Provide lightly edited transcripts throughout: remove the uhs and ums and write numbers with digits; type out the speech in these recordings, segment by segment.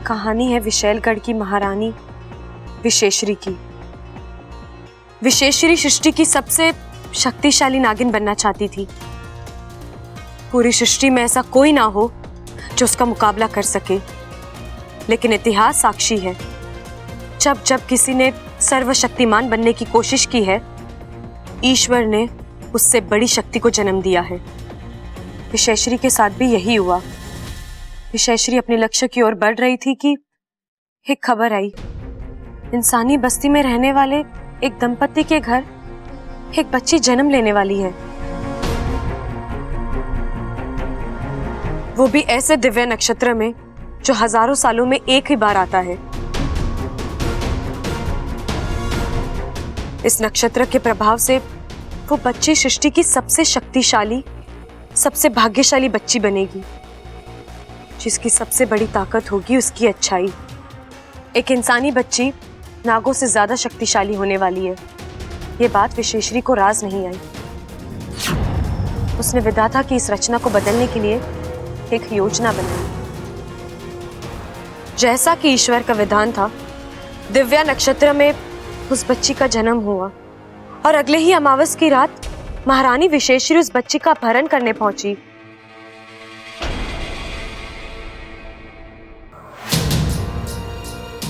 कहानी है विशैलगढ़ की महारानी विशेश्वरी की। विशेश्वरी सृष्टि की सबसे शक्तिशाली नागिन बनना चाहती थी। पूरी सृष्टि में ऐसा कोई ना हो जो उसका मुकाबला कर सके, लेकिन इतिहास साक्षी है, जब जब किसी ने सर्वशक्तिमान बनने की कोशिश की है, ईश्वर ने उससे बड़ी शक्ति को जन्म दिया है। विशेश्वरी के साथ भी यही हुआ। विशेश्वरी अपने लक्ष्य की ओर बढ़ रही थी कि एक खबर आई, इंसानी बस्ती में रहने वाले एक दंपति के घर एक बच्ची जन्म लेने वाली है। वो भी ऐसे दिव्य नक्षत्र में जो हजारों सालों में एक ही बार आता है। इस नक्षत्र के प्रभाव से वो बच्ची सृष्टि की सबसे शक्तिशाली, सबसे भाग्यशाली बच्ची बनेगी, जिसकी सबसे बड़ी ताकत होगी उसकी अच्छाई। एक इंसानी बच्ची नागों से ज्यादा शक्तिशाली होने वाली है। ये बात विशेश्वरी को राज नहीं आई। उसने विधाता की इस रचना को बदलने के लिए एक योजना बनाई। जैसा कि ईश्वर का विधान था, दिव्या नक्षत्र में उस बच्ची का जन्म हुआ और अगले ही अमावस की रात महारानी विशेश्वरी उस बच्ची का अपहरण करने पहुंची।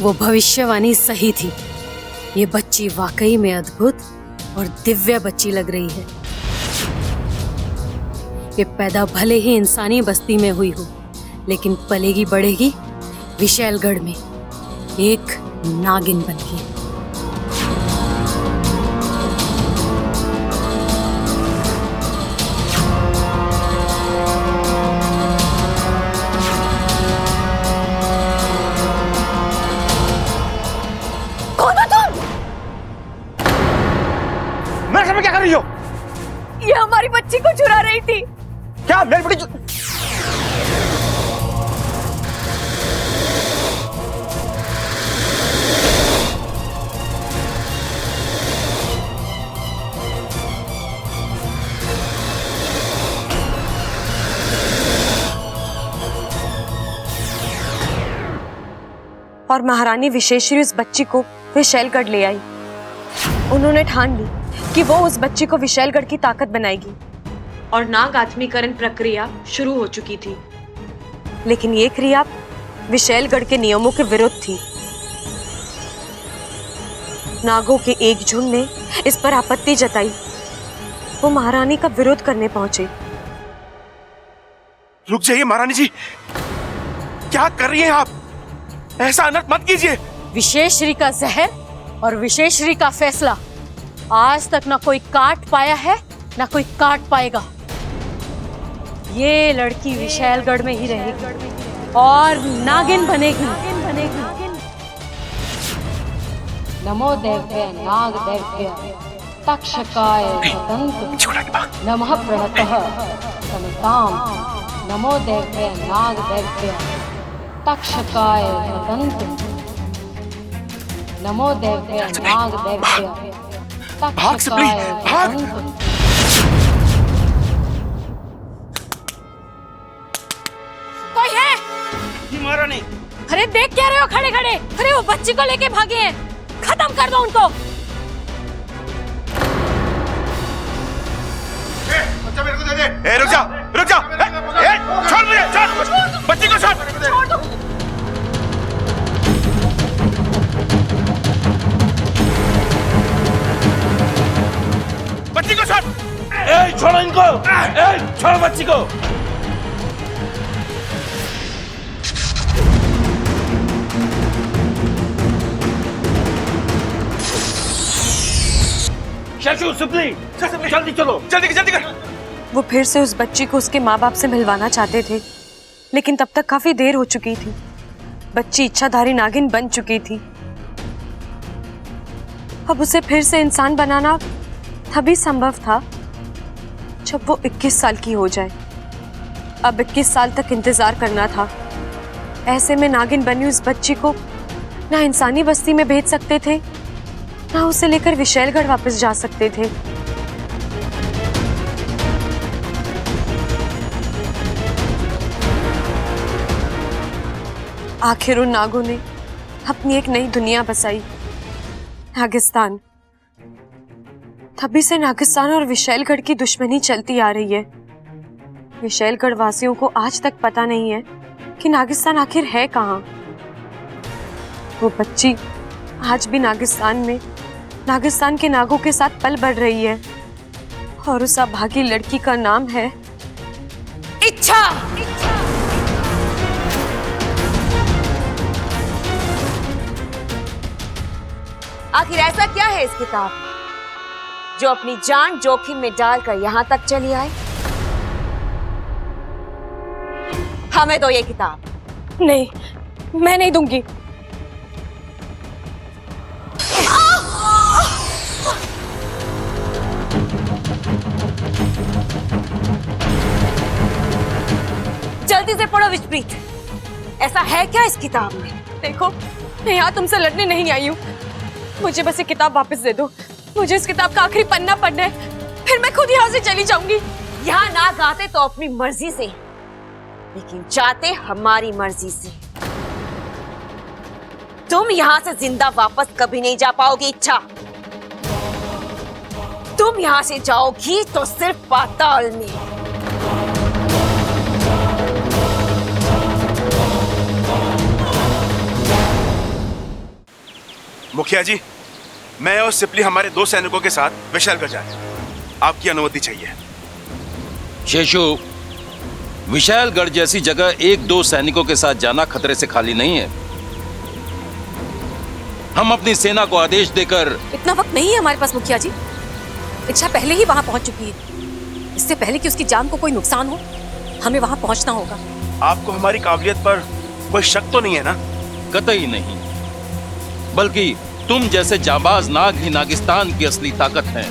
वो भविष्यवाणी सही थी। ये बच्ची वाकई में अद्भुत और दिव्य बच्ची लग रही है। ये पैदा भले ही इंसानी बस्ती में हुई हो, लेकिन पलेगी बढ़ेगी विशैलगढ़ में एक नागिन बनके। क्या कर रही हो? ये हमारी बच्ची को चुरा रही थी। क्या मेरी बच्ची? और महारानी विशेश्वरी उस बच्ची को विशैलगढ़ ले आई। उन्होंने ठान ली कि वो उस बच्ची को विशैलगढ़ की ताकत बनाएगी और नाग आत्मीकरण प्रक्रिया शुरू हो चुकी थी। लेकिन ये क्रिया विशैलगढ़ के नियमों के विरुद्ध थी। नागों के एक झुंड ने इस पर आपत्ति जताई। वो महारानी का विरोध करने पहुंचे। रुक जाइए महारानी जी, क्या कर रही हैं आप? ऐसा अनर्थ मत कीजिए। विशेश्वरी का जहर और विशेश्वरी का फैसला आज तक ना कोई काट पाया है ना कोई काट पाएगा। ये लड़की विशैलगढ़ में ही रहेगी और नागिन बनेगी। नमो देव्य नाग देव्य तक्षकाय सतंत्र नमः प्रहतः समिताम। नमो देव्य नाग देव्य तक्षकाय सतंत्र नमो देव्य नाग देव्य भाग सिपली, भाग। कोई है? महारानी। अरे देख क्या रहे हो खड़े खड़े? अरे वो बच्ची को लेके भागे हैं, खत्म कर दो उनको। बच्चा मेरे को दे दे। रुक जा, रुक जा। छोड़ मुझे, छोड़ बच्ची को, छोड़ दो। बच्ची को छोड़। छोड़ो इनको। छोड़ो बच्ची को। शशु, सुपली, जल्दी चलो, जल्दी कर। वो फिर से उस बच्ची को उसके माँ बाप से मिलवाना चाहते थे, लेकिन तब तक काफी देर हो चुकी थी। बच्ची इच्छाधारी नागिन बन चुकी थी। अब उसे फिर से इंसान बनाना तभी संभव था जब वो 21 साल की हो जाए। अब 21 साल तक इंतजार करना था। ऐसे में नागिन बनी उस बच्ची को ना इंसानी बस्ती में भेज सकते थे, ना उसे लेकर विशैलगढ़ वापस जा सकते थे। आखिर उन नागों ने अपनी एक नई दुनिया बसाई, नागिस्तान। तभी से नागिस्तान और विशैलगढ़ की दुश्मनी चलती आ रही है। विशैलगढ़ वासियों को आज तक पता नहीं है कि नागिस्तान आखिर है कहाँ। वो बच्ची आज भी नागिस्तान में नागिस्तान के नागों के साथ पल बढ़ रही है, और उस अभागी लड़की का नाम है इच्छा। आखिर ऐसा क्या है इस किताब में जो अपनी जान जोखिम में डालकर यहां तक चली आई? हमें दो ये किताब। नहीं, मैं नहीं दूंगी। जल्दी से पढ़ो विचप्रीत, ऐसा है क्या इस किताब में? देखो, मैं यहाँ तुमसे लड़ने नहीं आई हूँ। मुझे बस ये किताब वापस दे दो। मुझे इस किताब का आखिरी पन्ना पढ़ना है, फिर मैं खुद यहाँ से चली जाऊंगी। यहाँ ना गाते तो अपनी मर्जी से, लेकिन जाते हमारी मर्जी से। तुम यहाँ से जिंदा वापस कभी नहीं जा पाओगी इच्छा। तुम यहाँ से जाओगी तो सिर्फ पाताल में। मुखिया जी, मैं और सिपली हमारे 2 सैनिकों के साथ विशैलगढ़ जा रहे हैं। आपकी अनुमति चाहिए। शेषु, विशैलगढ़ जैसी जगह 1-2 सैनिकों के साथ जाना खतरे से खाली नहीं है। हम अपनी सेना को आदेश देकर। इतना वक्त नहीं है हमारे पास मुखिया जी। इच्छा पहले ही वहां पहुंच चुकी है। इससे पहले कि उसकी जान को कोई नुकसान हो, हमें वहां पहुंचना होगा। आपको हमारी काबिलियत पर कोई शक तो नहीं है ना? कतई नहीं, बल्कि तुम जैसे जाबाज नाग ही नागिस्तान की असली ताकत हैं।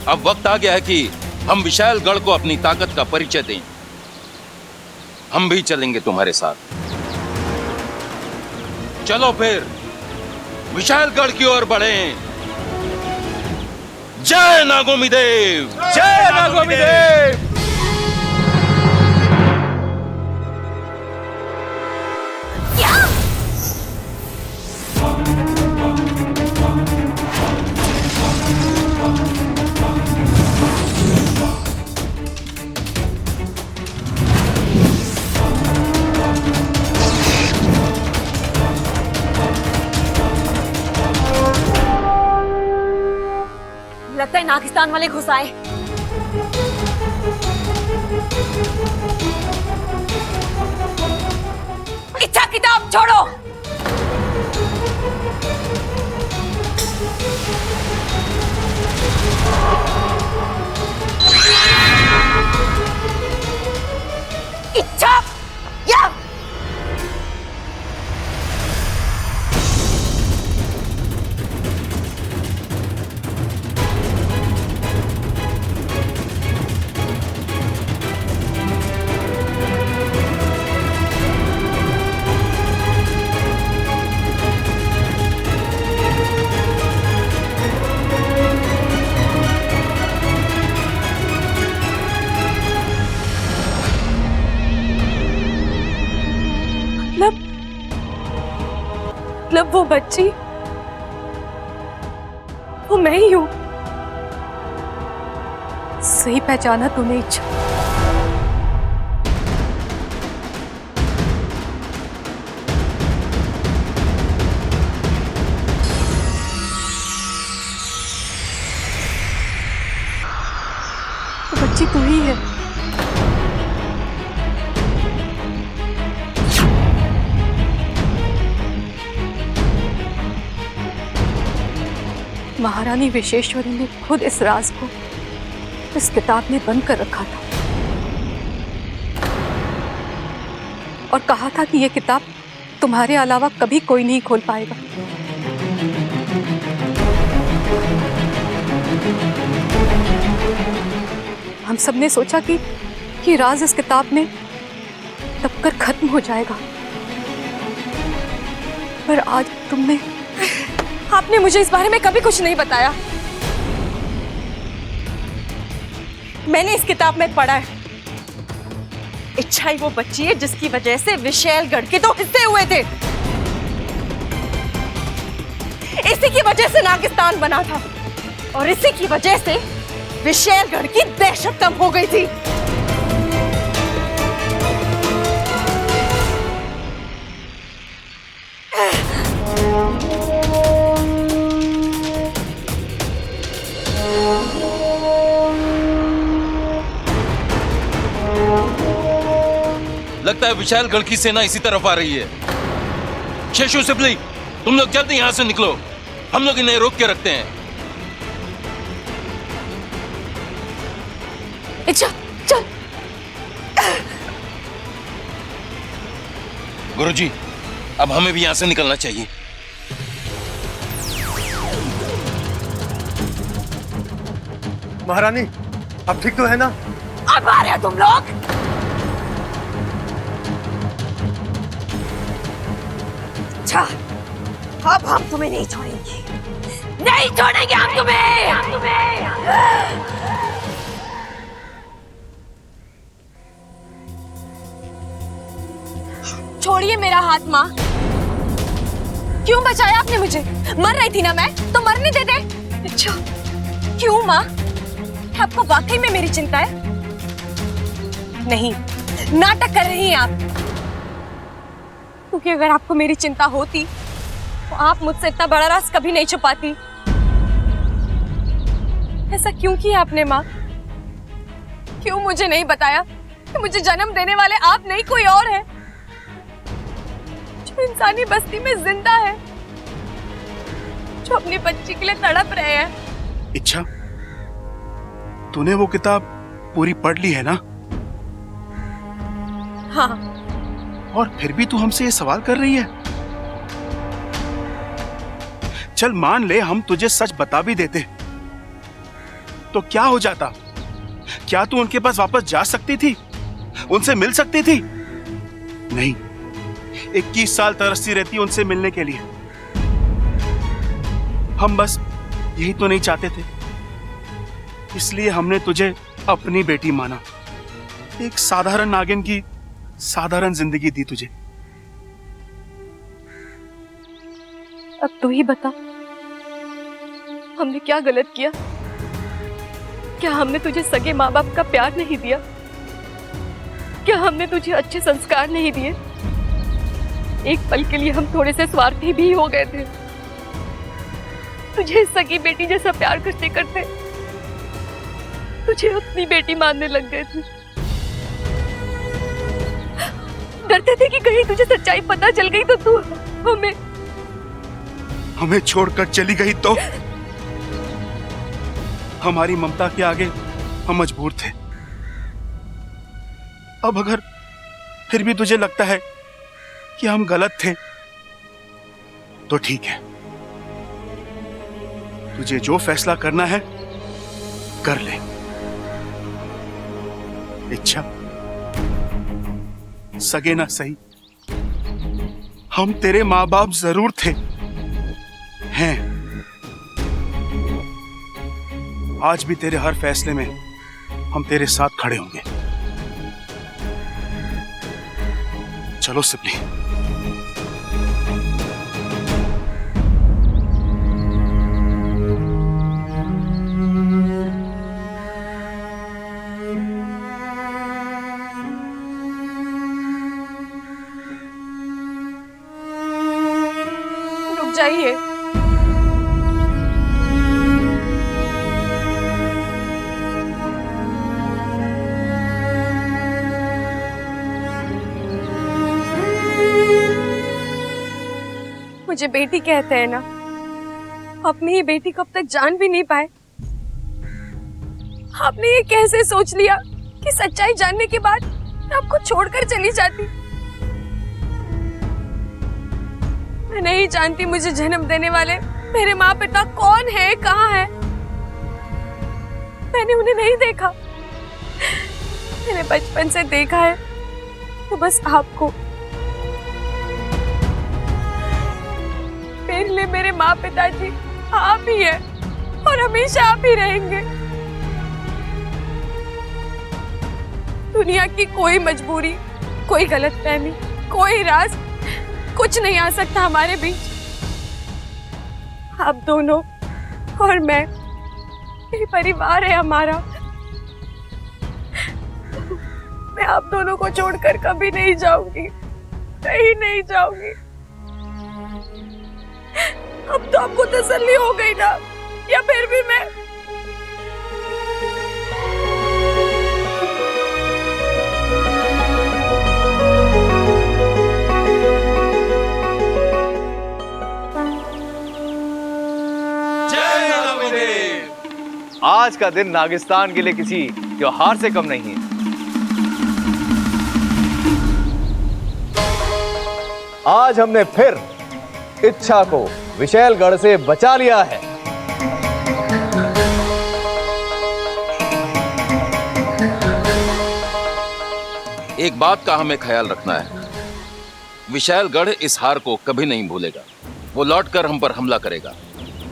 अब वक्त आ गया है कि हम विशैलगढ़ को अपनी ताकत का परिचय दें। हम भी चलेंगे तुम्हारे साथ। चलो फिर विशैलगढ़ की ओर बढ़ें। जय नागोमी देव! जय नागोमी देव! लगता है नागिस्तान वाले घुस आए। इच्छा, किताब छोड़ो। इच्छा, या मतलब वो बच्ची, वो मैं ही हूँ। सही पहचाना तूने इच्छा। वो बच्ची तू ही है। महारानी विशेश्वरी ने खुद इस राज को इस किताब में बंद कर रखा था और कहा था कि यह किताब तुम्हारे अलावा कभी कोई नहीं खोल पाएगा। हम सबने सोचा कि ये राज इस किताब में दबकर खत्म हो जाएगा, पर आज आपने मुझे इस बारे में कभी कुछ नहीं बताया। मैंने इस किताब में पढ़ा है इच्छा ही वो बच्ची है जिसकी वजह से विशैलगढ़ के 2 हिस्से हुए थे। इसी की वजह से नागिस्तान बना था और इसी की वजह से विशैलगढ़ की दहशत कम हो गई थी। लगता है विशालगढ़ की सेना इसी तरफ आ रही है। शेषु सिपली, तुम लोग जल्दी यहां से निकलो, हम लोग इन्हें रोक के रखते हैं। चल चल। गुरुजी, अब हमें भी यहां से निकलना चाहिए। महारानी, अब ठीक तो है ना? अब आ रहे हो तुम लोग? अच्छा, अब हम तुम्हें नहीं छोड़ेंगे, नहीं छोड़ेंगे हम तुम्हें। छोड़िए मेरा हाथ माँ। क्यों बचाया आपने मुझे? मर रही थी ना मैं, तो मरने दे दे। अच्छा, क्यों माँ? आपको वाकई में मेरी चिंता है? नहीं, नाटक कर रही हैं आप। क्योंकि अगर आपको मेरी चिंता होती तो आप मुझसे इतना बड़ा राज कभी नहीं छुपाती। ऐसा क्यों किया आपने माँ? क्यों मुझे नहीं बताया कि मुझे जन्म देने वाले आप नहीं कोई और है, जो इंसानी बस्ती में जिंदा है, जो अपनी बच्ची के लिए तड़प रहे हैं। इच्छा, तूने वो किताब पूरी पढ़ ली है ना? हाँ। और फिर भी तू हमसे ये सवाल कर रही है? चल मान ले हम तुझे सच बता भी देते तो क्या हो जाता? क्या तू उनके पास वापस जा सकती थी? उनसे मिल सकती थी? नहीं, 21 साल तरसती रहती उनसे मिलने के लिए। हम बस यही तो नहीं चाहते थे, इसलिए हमने तुझे अपनी बेटी माना। एक साधारण नागिन की साधारण जिंदगी दी तुझे। अब तू ही बता, हमने क्या गलत किया? क्या हमने तुझे सगे माँ बाप का प्यार नहीं दिया? क्या हमने तुझे अच्छे संस्कार नहीं दिए? एक पल के लिए हम थोड़े से स्वार्थी भी हो गए थे। तुझे सगी बेटी जैसा प्यार करते करते तुझे अपनी बेटी मानने लग गए थे। डरते थे कि कहीं तुझे सच्चाई पता चल गई तो तू हमें छोड़कर चली गई तो? हमारी ममता के आगे हम मजबूर थे। अब अगर फिर भी तुझे लगता है कि हम गलत थे तो ठीक है, तुझे जो फैसला करना है कर ले। इच्छा, सगे ना सही, हम तेरे माँ बाप जरूर थे, हैं। आज भी तेरे हर फैसले में हम तेरे साथ खड़े होंगे। चलो सिपली। रुक जाइए। मुझे बेटी कहते हैं ना, अपनी ही बेटी को अब तक जान भी नहीं पाए। आपने ये कैसे सोच लिया कि सच्चाई जानने के बाद मैं आपको छोड़कर चली जाती? मैं नहीं जानती मुझे जन्म देने वाले मेरे माँ पिता कौन है, कहाँ है। मैंने उन्हें नहीं देखा। मैंने बचपन से देखा है तो बस आपको। मेरे लिए मेरे माँ पिताजी आप ही है और हमेशा आप ही रहेंगे। दुनिया की कोई मजबूरी, कोई गलतफहमी, कोई राज कुछ नहीं आ सकता हमारे बीच। आप दोनों और मैं, यही परिवार है हमारा। मैं आप दोनों को छोड़कर कभी नहीं जाऊंगी, कहीं नहीं जाऊंगी। अब तो आपको तसल्ली हो गई ना, या फिर भी मैं आज का दिन नागिस्तान के लिए किसी त्योहार से कम नहीं है। आज हमने फिर इच्छा को विशैलगढ़ से बचा लिया है। एक बात का हमें ख्याल रखना है, विशालगढ़ इस हार को कभी नहीं भूलेगा। वो लौटकर हम पर हमला करेगा,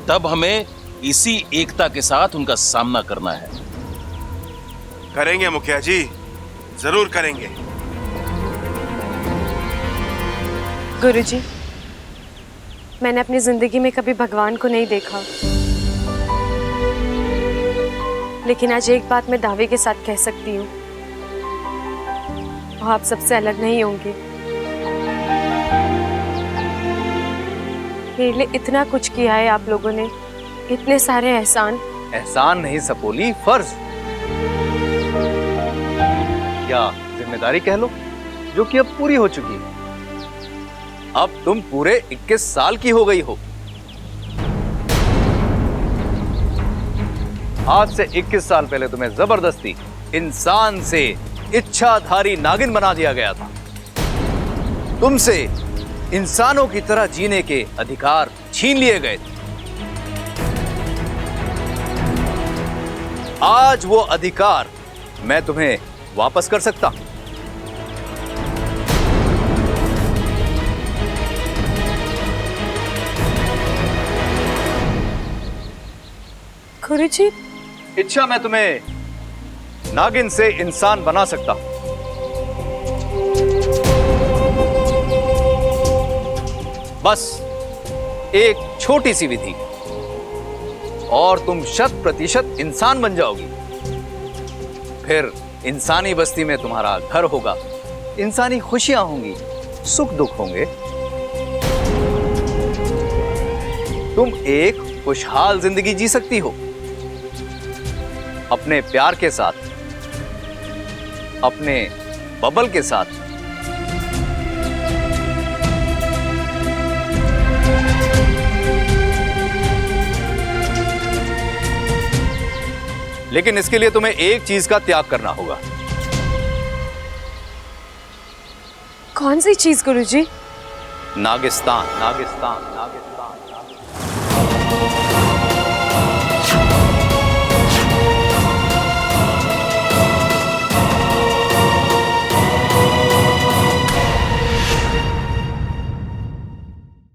तब हमें इसी एकता के साथ उनका सामना करना है। करेंगे मुखिया जी, जरूर करेंगे। गुरुजी, मैंने अपनी जिंदगी में कभी भगवान को नहीं देखा, लेकिन आज एक बात मैं दावे के साथ कह सकती हूँ, वो आप सबसे अलग नहीं होंगे। मेरे लिए इतना कुछ किया है आप लोगों ने, इतने सारे एहसान। एहसान नहीं सपोली, फर्ज या जिम्मेदारी कह लो, जो कि अब पूरी हो चुकी है। अब तुम पूरे 21 साल की हो गई हो। आज से 21 साल पहले तुम्हें जबरदस्ती इंसान से इच्छाधारी नागिन बना दिया गया था। तुमसे इंसानों की तरह जीने के अधिकार छीन लिए गए थे। आज वो अधिकार मैं तुम्हें वापस कर सकता हूं। गुरुजी, इच्छा मैं तुम्हें नागिन से इंसान बना सकता हूं। बस एक छोटी सी विधि और तुम 100% इंसान बन जाओगी। फिर इंसानी बस्ती में तुम्हारा घर होगा, इंसानी खुशियां होंगी, सुख दुख होंगे। तुम एक खुशहाल जिंदगी जी सकती हो, अपने प्यार के साथ, अपने बबल के साथ। लेकिन इसके लिए तुम्हें एक चीज का त्याग करना होगा। कौन सी चीज गुरुजी? नागिस्तान, नागिस्तान, नागिस्तान।